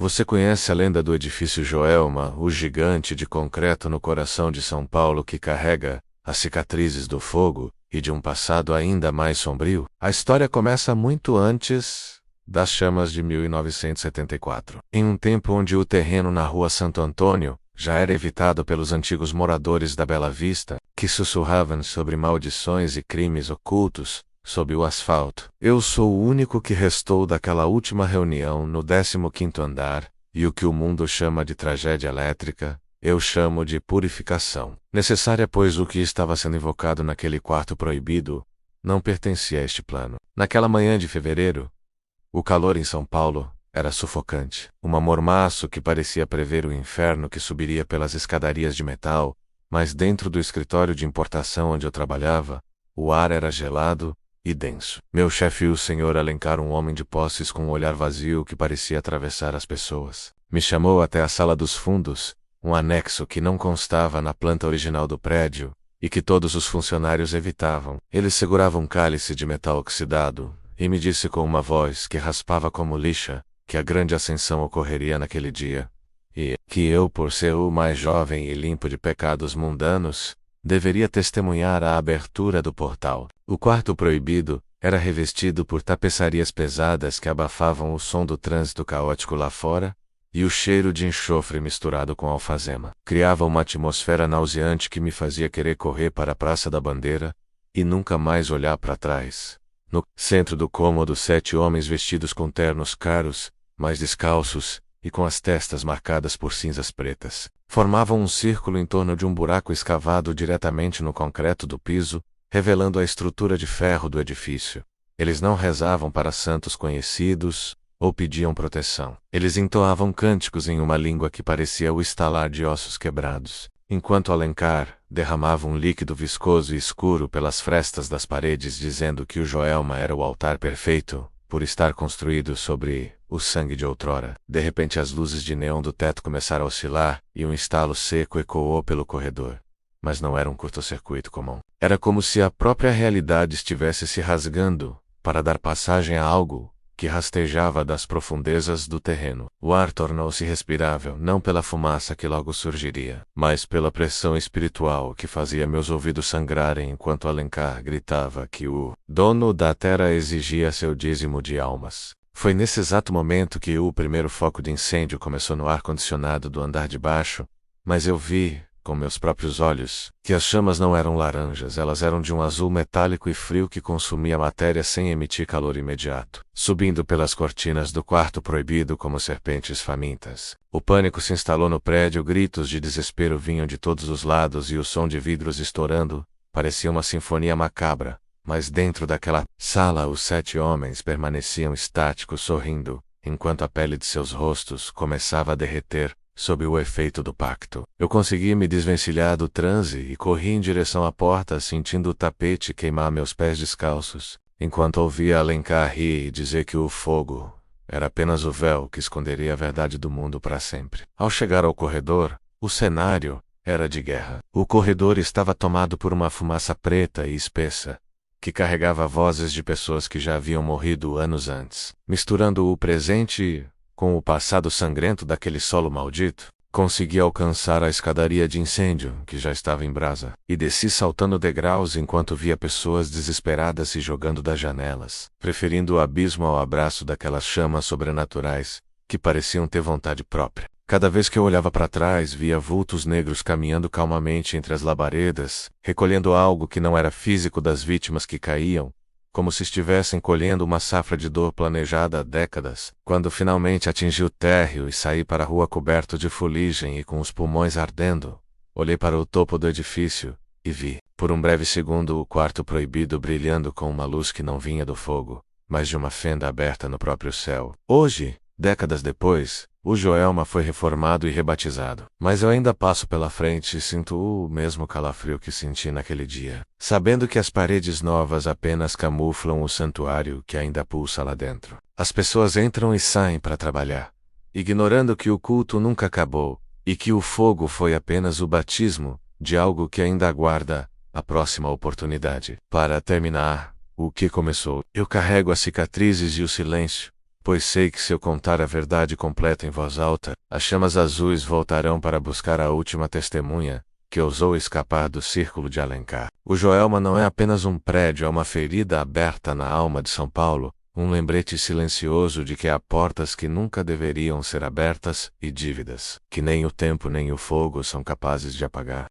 Você conhece a lenda do edifício Joelma, o gigante de concreto no coração de São Paulo que carrega as cicatrizes do fogo e de um passado ainda mais sombrio? A história começa muito antes das chamas de 1974, em um tempo onde o terreno na rua Santo Antônio já era evitado pelos antigos moradores da Bela Vista, que sussurravam sobre maldições e crimes ocultos sob o asfalto. Eu sou o único que restou daquela última reunião no 15º andar, e o que o mundo chama de tragédia elétrica, eu chamo de purificação. Necessária, pois o que estava sendo invocado naquele quarto proibido não pertencia a este plano. Naquela manhã de fevereiro, o calor em São Paulo era sufocante. Um mormaço que parecia prever o inferno que subiria pelas escadarias de metal, mas dentro do escritório de importação onde eu trabalhava, o ar era gelado e denso. Meu chefe, o senhor Alencar, um homem de posses com um olhar vazio que parecia atravessar as pessoas, me chamou até a sala dos fundos, um anexo que não constava na planta original do prédio e que todos os funcionários evitavam. Ele segurava um cálice de metal oxidado e me disse com uma voz que raspava como lixa que a grande ascensão ocorreria naquele dia, e que eu, por ser o mais jovem e limpo de pecados mundanos, deveria testemunhar a abertura do portal. O quarto proibido era revestido por tapeçarias pesadas que abafavam o som do trânsito caótico lá fora, e o cheiro de enxofre misturado com alfazema criava uma atmosfera nauseante que me fazia querer correr para a Praça da Bandeira e nunca mais olhar para trás. No centro do cômodo, 7 homens vestidos com ternos caros, mas descalços, e com as testas marcadas por cinzas pretas, formavam um círculo em torno de um buraco escavado diretamente no concreto do piso, revelando a estrutura de ferro do edifício. Eles não rezavam para santos conhecidos, ou pediam proteção. Eles entoavam cânticos em uma língua que parecia o estalar de ossos quebrados, enquanto Alencar derramava um líquido viscoso e escuro pelas frestas das paredes, dizendo que o Joelma era o altar perfeito, por estar construído sobre o sangue de outrora. De repente as luzes de neon do teto começaram a oscilar, e um estalo seco ecoou pelo corredor. Mas não era um curto-circuito comum. Era como se a própria realidade estivesse se rasgando, para dar passagem a algo que rastejava das profundezas do terreno. O ar tornou-se respirável, não pela fumaça que logo surgiria, mas pela pressão espiritual que fazia meus ouvidos sangrarem enquanto Alencar gritava que o dono da terra exigia seu dízimo de almas. Foi nesse exato momento que o primeiro foco de incêndio começou no ar-condicionado do andar de baixo, mas eu vi, com meus próprios olhos, que as chamas não eram laranjas, elas eram de um azul metálico e frio que consumia a matéria sem emitir calor imediato, subindo pelas cortinas do quarto proibido como serpentes famintas. O pânico se instalou no prédio, gritos de desespero vinham de todos os lados e o som de vidros estourando parecia uma sinfonia macabra, mas dentro daquela sala os 7 homens permaneciam estáticos sorrindo, enquanto a pele de seus rostos começava a derreter, sob o efeito do pacto. Eu consegui me desvencilhar do transe e corri em direção à porta, sentindo o tapete queimar meus pés descalços, enquanto ouvia Alencar rir e dizer que o fogo era apenas o véu que esconderia a verdade do mundo para sempre. Ao chegar ao corredor, o cenário era de guerra. O corredor estava tomado por uma fumaça preta e espessa, que carregava vozes de pessoas que já haviam morrido anos antes. Misturando o presente com o passado sangrento daquele solo maldito, consegui alcançar a escadaria de incêndio, que já estava em brasa, e desci saltando degraus enquanto via pessoas desesperadas se jogando das janelas, preferindo o abismo ao abraço daquelas chamas sobrenaturais, que pareciam ter vontade própria. Cada vez que eu olhava para trás, via vultos negros caminhando calmamente entre as labaredas, recolhendo algo que não era físico das vítimas que caíam, como se estivessem colhendo uma safra de dor planejada há décadas. Quando finalmente atingi o térreo e saí para a rua coberto de fuligem e com os pulmões ardendo, olhei para o topo do edifício e vi, por um breve segundo, o quarto proibido brilhando com uma luz que não vinha do fogo, mas de uma fenda aberta no próprio céu. Hoje, décadas depois, o Joelma foi reformado e rebatizado. Mas eu ainda passo pela frente e sinto o mesmo calafrio que senti naquele dia, sabendo que as paredes novas apenas camuflam o santuário que ainda pulsa lá dentro. As pessoas entram e saem para trabalhar, ignorando que o culto nunca acabou, e que o fogo foi apenas o batismo de algo que ainda aguarda a próxima oportunidade. Para terminar, o que começou. Eu carrego as cicatrizes e o silêncio, pois sei que se eu contar a verdade completa em voz alta, as chamas azuis voltarão para buscar a última testemunha, que ousou escapar do círculo de Alencar. O Joelma não é apenas um prédio, é uma ferida aberta na alma de São Paulo, um lembrete silencioso de que há portas que nunca deveriam ser abertas e dívidas que nem o tempo nem o fogo são capazes de apagar.